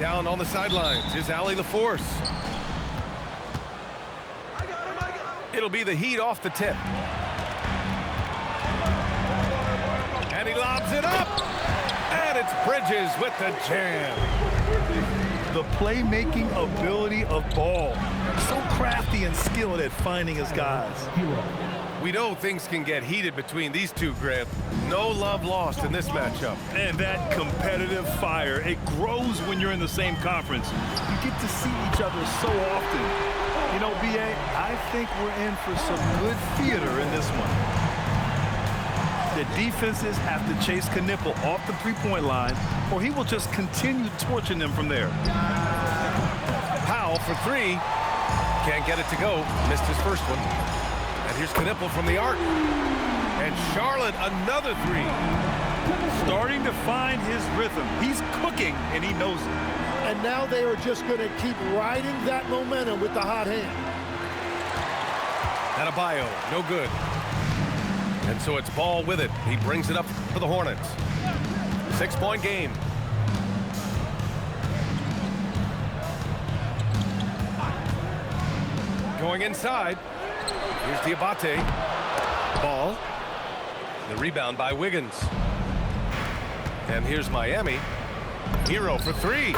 Down on the sidelines is Allie LaForce. It'll be the Heat off the tip. And he lobs it up. And it's Bridges with the jam. The playmaking ability of Ball. So crafty and skilled at finding his guys. We know things can get heated between these two, Grant. No love lost in this matchup. And that competitive fire, it grows when you're in the same conference. You get to see each other so often. You know, B.A., I think we're in for some good theater in this one. The defenses have to chase Knipple off the three-point line, or he will just continue torching them from there. Powell for three. Can't get it to go. Missed his first one. And here's Knipple from the arc. And Charlotte, another three. Starting to find his rhythm. He's cooking, and he knows it. And now they are just going to keep riding that momentum with the hot hand. Adebayo, no good. And so it's Ball with it. He brings it up for the Hornets. 6-point game. Going inside. Here's Diabate. Ball. The rebound by Wiggins. And here's Miami. Hero for three.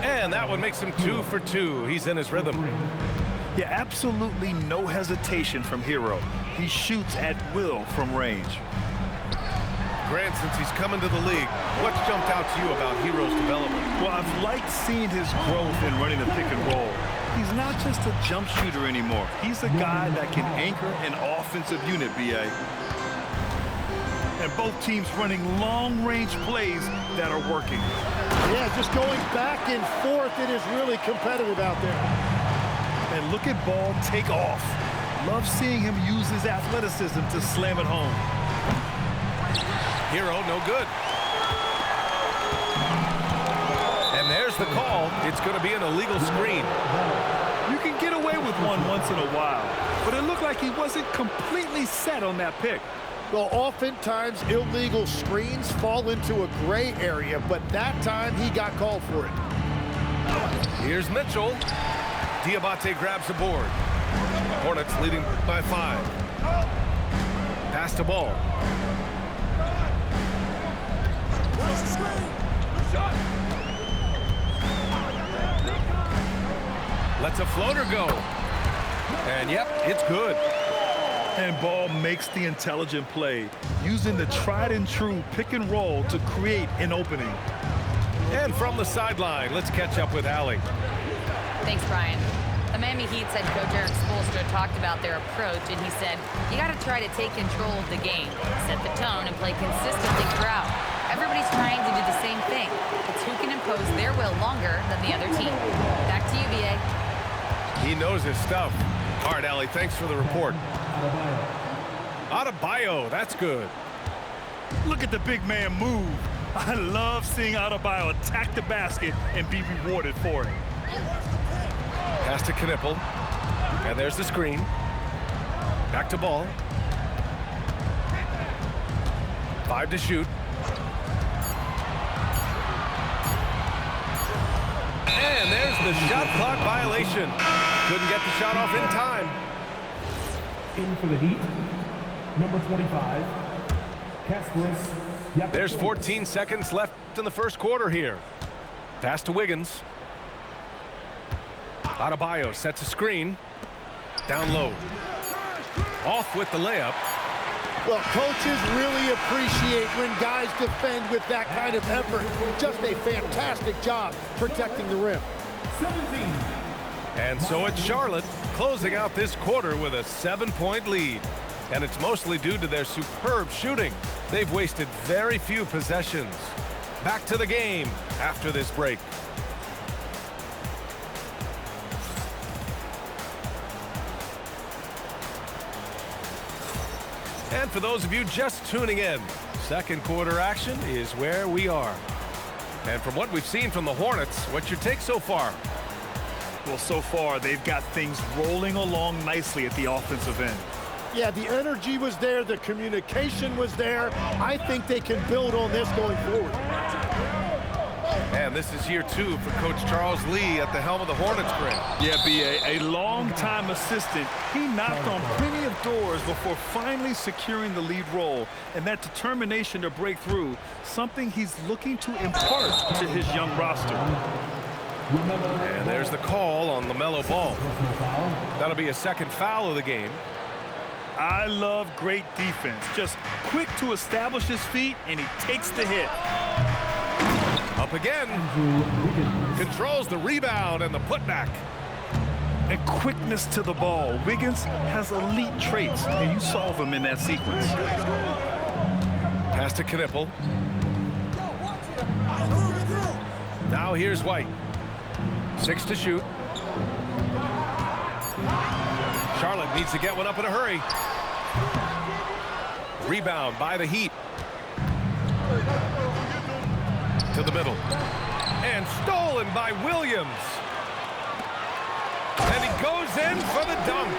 And that one makes him 2 for 2. He's in his rhythm. Yeah, absolutely no hesitation from Hero. He shoots at will from range. Grant, since he's coming to the league, what's jumped out to you about Hero's development? Well, I've liked seeing his growth in running the pick and roll. He's not just a jump shooter anymore. He's a guy that can anchor an offensive unit, B.A. And both teams running long-range plays that are working. Yeah, just going back and forth. It is really competitive out there. And look at Ball take off. Love seeing him use his athleticism to slam it home. Hero, no good. And there's the call. It's going to be an illegal screen. You can get away with one once in a while, but it looked like he wasn't completely set on that pick. Well, oftentimes illegal screens fall into a gray area, but that time he got called for it. Here's Mitchell. Diabate grabs the board. Hornets leading by 5. Pass to Ball. Lets a floater go. And yep, it's good. And Ball makes the intelligent play, using the tried and true pick and roll to create an opening. And from the sideline, let's catch up with Allie. Thanks, Brian. The Miami Heat's head coach Eric Spoelstra talked about their approach, and he said, you got to try to take control of the game, set the tone, and play consistently throughout. Everybody's trying to do the same thing. It's who can impose their will longer than the other team. Back to you, B.A. He knows his stuff. All right, Allie, thanks for the report. Adebayo, that's good. Look at the big man move. I love seeing Adebayo attack the basket and be rewarded for it. Pass to Knipple. And there's the screen. Back to Ball. 5 to shoot. And there's the shot clock violation. Couldn't get the shot off in time. In for the Heat, number 25, Kasparis. There's 14 seconds left in the first quarter here. Pass to Wiggins. Adebayo sets a screen. Down low. Off with the layup. Well, coaches really appreciate when guys defend with that kind of effort. Just a fantastic job protecting the rim. 17. And so it's Charlotte closing out this quarter with a 7-point lead. And it's mostly due to their superb shooting. They've wasted very few possessions. Back to the game after this break. And for those of you just tuning in, second quarter action is where we are. And from what we've seen from the Hornets, what's your take so far? Well, so far, they've got things rolling along nicely at the offensive end. Yeah, the energy was there, the communication was there. I think they can build on this going forward. And And this is year 2 for Coach Charles Lee at the helm of the Hornets brand. Yeah, B.A., a long-time assistant. He knocked on plenty of doors before finally securing the lead role. And that determination to break through, something he's looking to impart to his young roster. And there's the call on LaMelo Ball. That'll be a second foul of the game. I love great defense. Just quick to establish his feet, and he takes the hit. Up again. Controls the rebound and the putback. And quickness to the ball. Wiggins has elite traits, and you saw them in that sequence. Pass to Knipple. Now here's White. 6 to shoot. Charlotte needs to get one up in a hurry. Rebound by the Heat. To the middle. And stolen by Williams. And he goes in for the dunk.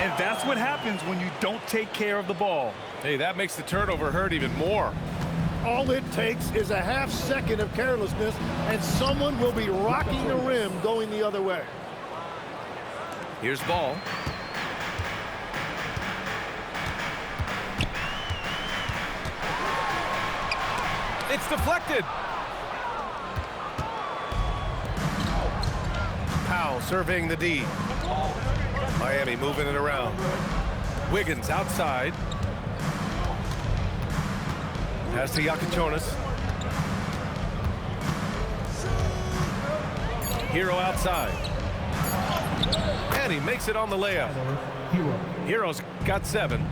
And that's what happens when you don't take care of the ball. Hey, that makes the turnover hurt even more. All it takes is a half second of carelessness, and someone will be rocking the rim going the other way. Here's Ball. It's deflected. Powell surveying the D. Miami moving it around. Wiggins outside. Pass to Yakichonis. Hero outside. And he makes it on the layup. Hero's got 7.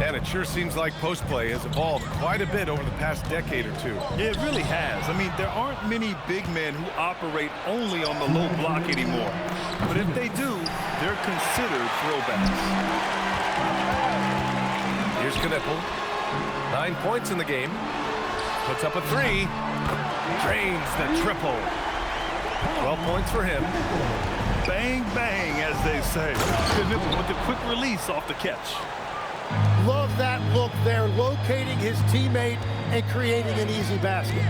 And it sure seems like post play has evolved quite a bit over the past decade or 2. It really has. I mean, there aren't many big men who operate only on the low block anymore. But if they do, they're considered throwbacks. Here's Knipple. 9 points in the game. Puts up a 3. Drains the triple. 12 points for him. Bang, bang, as they say. Knipple with the quick release off the catch. Love that look there, locating his teammate and creating an easy basket.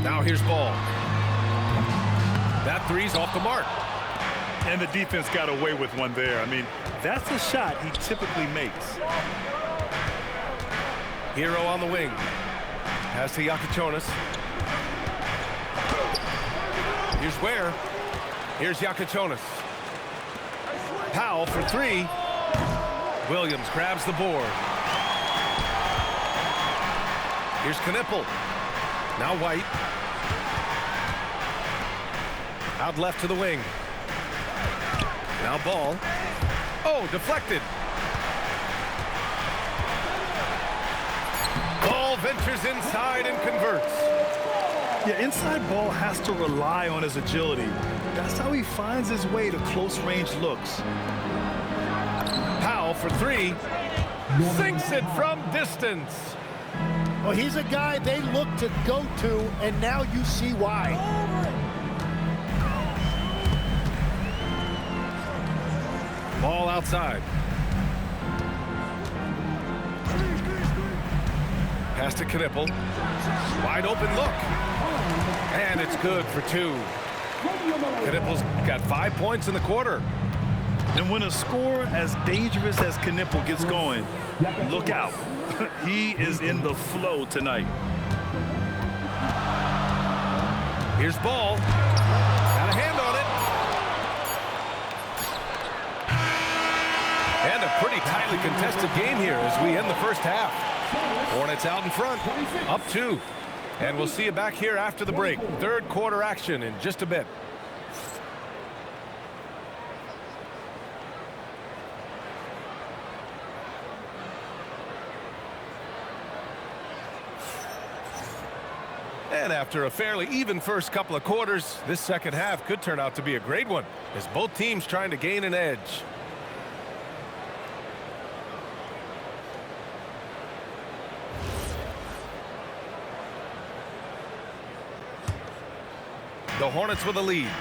Now here's Ball. That 3's off the mark. And the defense got away with one there. I mean, that's a shot he typically makes. Hero on the wing. Pass to Yakichonis. Here's Ware. Here's Yakichonis. Powell for 3. Williams grabs the board. Here's Knipple. Now White. Out left to the wing. Now Ball. Oh, deflected. Ball ventures inside and converts. Yeah, inside Ball has to rely on his agility. That's how he finds his way to close-range looks. Powell for 3. Sinks it from distance. Well, he's a guy they look to go to, and now you see why. Ball outside. Pass to Knipple. Wide open look. And it's good for 2. Knipple's got 5 points in the quarter. And when a scorer as dangerous as Knipple gets going, look out. He is in the flow tonight. Here's Ball. Got a hand on it. And a pretty tightly contested game here as we end the first half. Hornets out in front, up 2. And we'll see you back here after the break. Third quarter action in just a bit. And after a fairly even first couple of quarters, this second half could turn out to be a great one as both teams trying to gain an edge. The Hornets with a lead.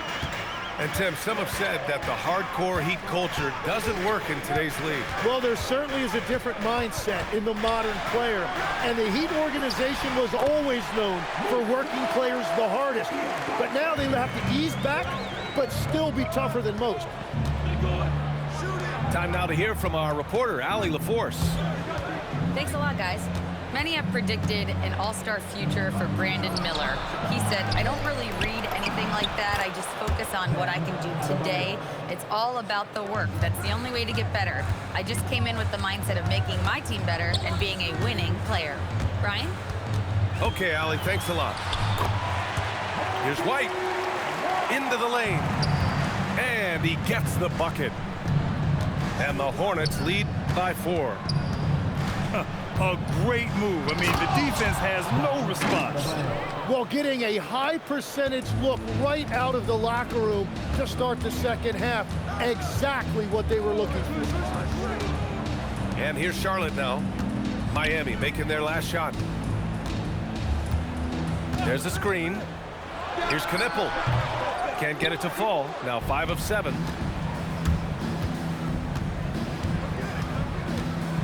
And Tim, some have said that the hardcore Heat culture doesn't work in today's league. Well, there certainly is a different mindset in the modern player. And the Heat organization was always known for working players the hardest. But now they have to ease back, but still be tougher than most. Time now to hear from our reporter, Allie LaForce. Thanks a lot, guys. Many have predicted an all-star future for Brandon Miller. He said, I don't really read anything like that. I just focus on what I can do today. It's all about the work. That's the only way to get better. I just came in with the mindset of making my team better and being a winning player. Brian? Okay, Allie, thanks a lot. Here's White. Into the lane. And he gets the bucket. And the Hornets lead by 4. A great move. I mean, the defense has no response. Well, getting a high percentage look right out of the locker room to start the second half. Exactly what they were looking for. And here's Charlotte now. Miami making their last shot. There's a screen. Here's Knipple. Can't get it to fall. Now 5 of 7.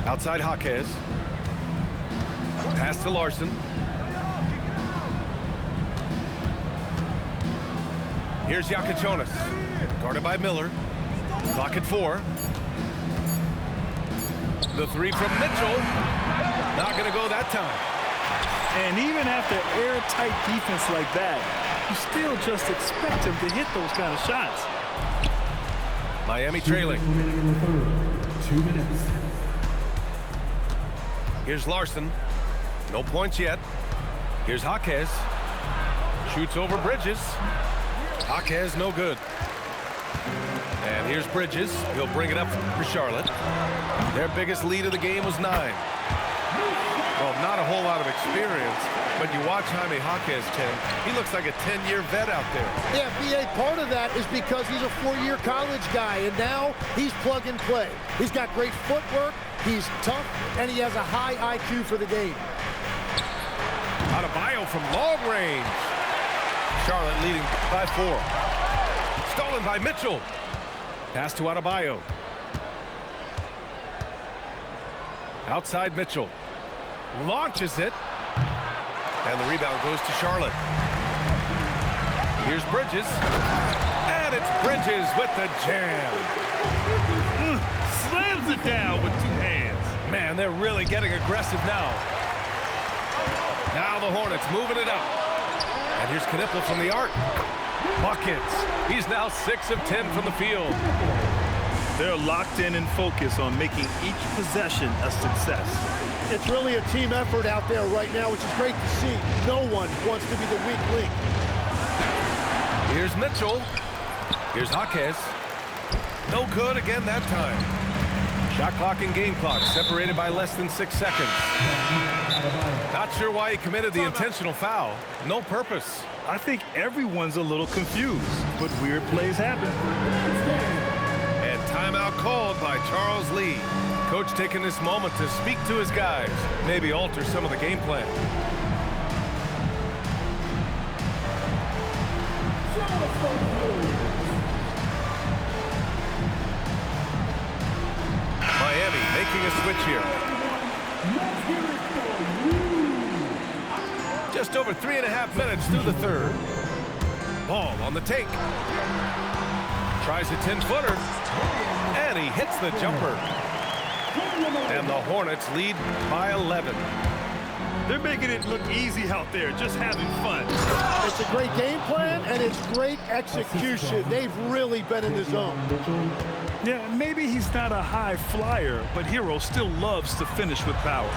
Outside Jaquez. Pass to Larson. Here's Yakichonis. Guarded by Miller. Clock at 4. The 3 from Mitchell. Not going to go that time. And even after airtight defense like that, you still just expect him to hit those kind of shots. Miami trailing. 2 minutes. Here's Larson. No points yet. Here's Jaquez. Shoots over Bridges. Jaquez no good. And here's Bridges. He'll bring it up for Charlotte. Their biggest lead of the game was 9. Well, not a whole lot of experience, but you watch Jaime Jaquez, Tim. He looks like a 10-year vet out there. Yeah, BA, part of that is because he's a 4-year college guy, and now he's plug and play. He's got great footwork, he's tough, and he has a high IQ for the game. Adebayo from long range. Charlotte leading by 4. Stolen by Mitchell. Pass to Adebayo. Outside Mitchell. Launches it. And the rebound goes to Charlotte. Here's Bridges. And it's Bridges with the jam. Slams it down with 2 hands. Man, they're really getting aggressive now. Now the Hornets moving it up. And here's Knipple from the arc. Buckets. He's now 6 of 10 from the field. They're locked in and focused on making each possession a success. It's really a team effort out there right now, which is great to see. No one wants to be the weak link. Here's Mitchell. Here's Jaquez. No good again that time. Shot clock and game clock separated by less than 6 seconds. Not sure why he committed the intentional foul. No purpose. I think everyone's a little confused, but weird plays happen. And timeout called by Charles Lee. Coach taking this moment to speak to his guys, maybe alter some of the game plan. Miami making a switch here. Just over 3.5 minutes through the third. Ball on the take. Tries a 10-footer. And he hits the jumper. And the Hornets lead by 11. They're making it look easy out there, just having fun. It's a great game plan, and it's great execution. They've really been in the zone. Yeah, maybe he's not a high flyer, but Hero still loves to finish with power.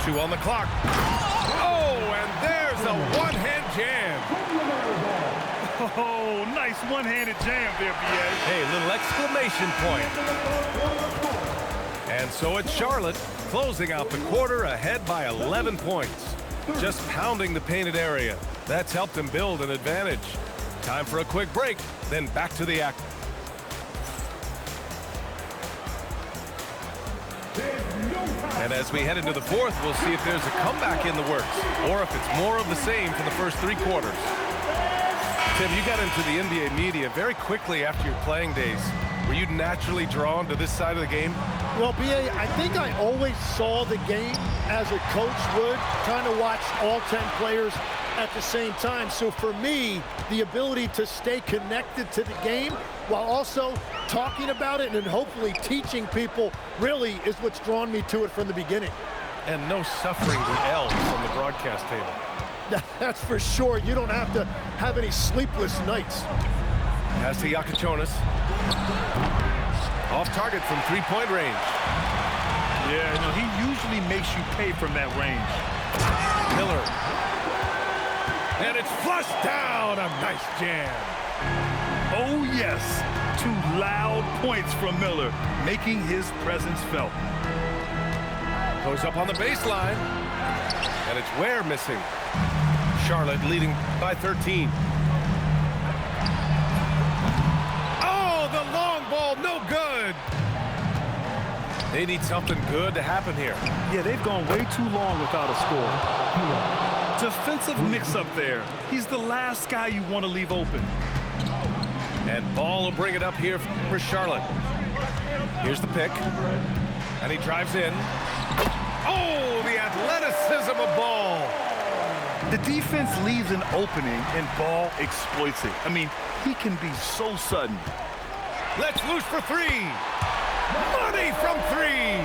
2 on the clock. Oh, and there's a one-hand jam. Oh, nice one-handed jam there, B.A. Hey, little exclamation point. And so it's Charlotte closing out the quarter ahead by 11 points. Just pounding the painted area. That's helped them build an advantage. Time for a quick break, then back to the action. And as we head into the fourth, we'll see if there's a comeback in the works or if it's more of the same for the first 3 quarters. Tim, you got into the NBA media very quickly after your playing days. Were you naturally drawn to this side of the game? Well, B.A., I think I always saw the game as a coach would, trying to watch all 10 players at the same time. So for me, the ability to stay connected to the game while also talking about it and hopefully teaching people really is what's drawn me to it from the beginning. And no suffering the L's on the broadcast table. That's for sure. You don't have to have any sleepless nights. As to Yakachonis. Off target from three-point range. Yeah, no, he usually makes you pay from that range. Miller. And it's flushed down. A nice jam. Oh, yes. 2 loud points from Miller, making his presence felt. Goes up on the baseline. And it's Ware missing. Charlotte leading by 13. Oh, the long ball, no good. They need something good to happen here. Yeah, they've gone way too long without a score. Defensive mix-up there. He's the last guy you want to leave open. And Ball will bring it up here for Charlotte. Here's the pick. And he drives in. Oh, the athleticism of Ball. The defense leaves an opening, and Ball exploits it. I mean, he can be so sudden. Let's loose for three. Money from three.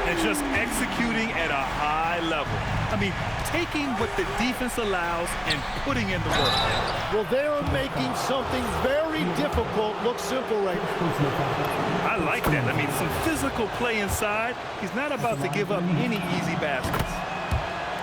And just executing at a high level. I mean, taking what the defense allows and putting in the work. Well, they are making something very difficult look simple right now. I like that. I mean, some physical play inside. He's not about to give up any easy baskets.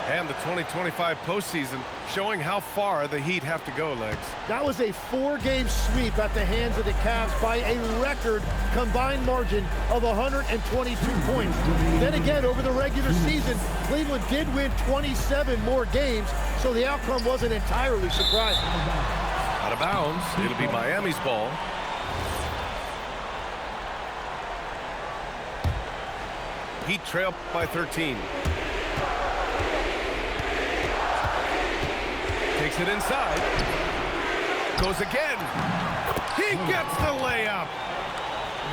And the 2025 postseason showing how far the Heat have to go, Legs. That was a 4-game sweep at the hands of the Cavs by a record combined margin of 122 points. Then again, over the regular season, Cleveland did win 27 more games, so the outcome wasn't entirely surprising. Out of bounds, it'll be Miami's ball. Heat trail by 13. Takes it inside. Goes again. He gets the layup.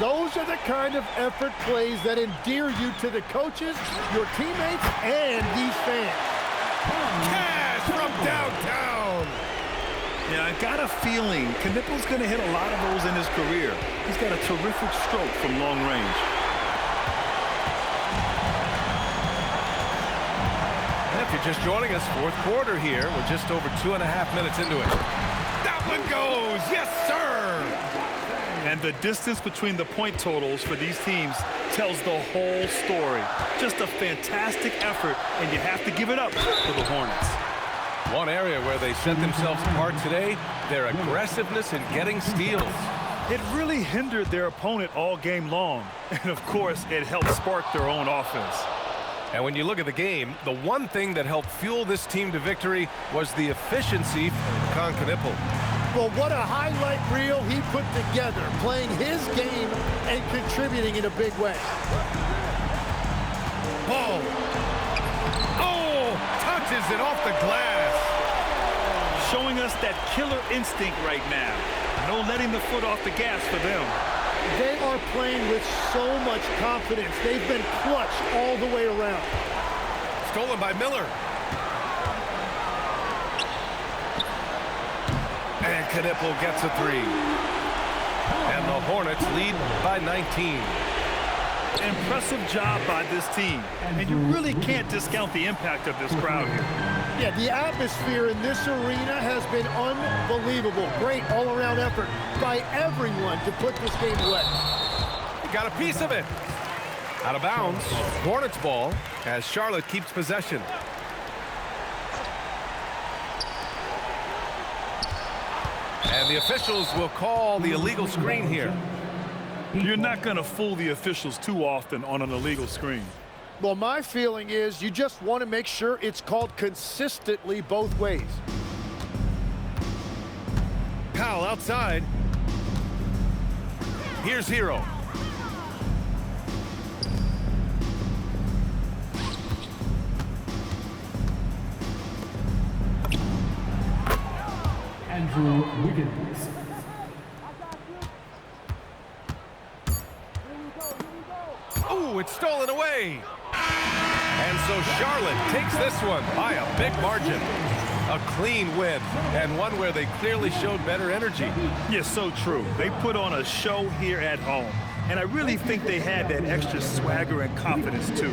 Those are the kind of effort plays that endear you to the coaches, your teammates, and these fans. Cash from downtown. Yeah, I got a feeling Knippel's going to hit a lot of those in his career. He's got a terrific stroke from long range. If you're just joining us, fourth quarter here. We're just over 2.5 minutes into it. That one goes. Yes, sir. And the distance between the point totals for these teams tells the whole story. Just a fantastic effort, and you have to give it up for the Hornets. One area where they set themselves apart today, their aggressiveness in getting steals. It really hindered their opponent all game long. And, of course, it helped spark their own offense. And when you look at the game, the one thing that helped fuel this team to victory was the efficiency of Knippel. Well, what a highlight reel he put together, playing his game and contributing in a big way. Ball. Oh, touches it off the glass. Showing us that killer instinct right now. No letting the foot off the gas for them. They are playing with so much confidence. They've been clutch all the way around. Stolen by Miller. And Knippel gets a three. And the Hornets lead by 19. Impressive job by this team. And you really can't discount the impact of this crowd here. Yeah, the atmosphere in this arena has been unbelievable. Great all-around effort by everyone to put this game away. He got a piece of it. Out of bounds. Hornets ball as Charlotte keeps possession. And the officials will call the illegal screen here. You're not going to fool the officials too often on an illegal screen. Well, my feeling is you just want to make sure it's called consistently both ways. Powell outside. Here's Hero. for Wiggins. Ooh, it's stolen away. And so Charlotte takes this one by a big margin. A clean win, and one where they clearly showed better energy. Yes, so true. They put on a show here at home, and I really think they had that extra swagger and confidence, too.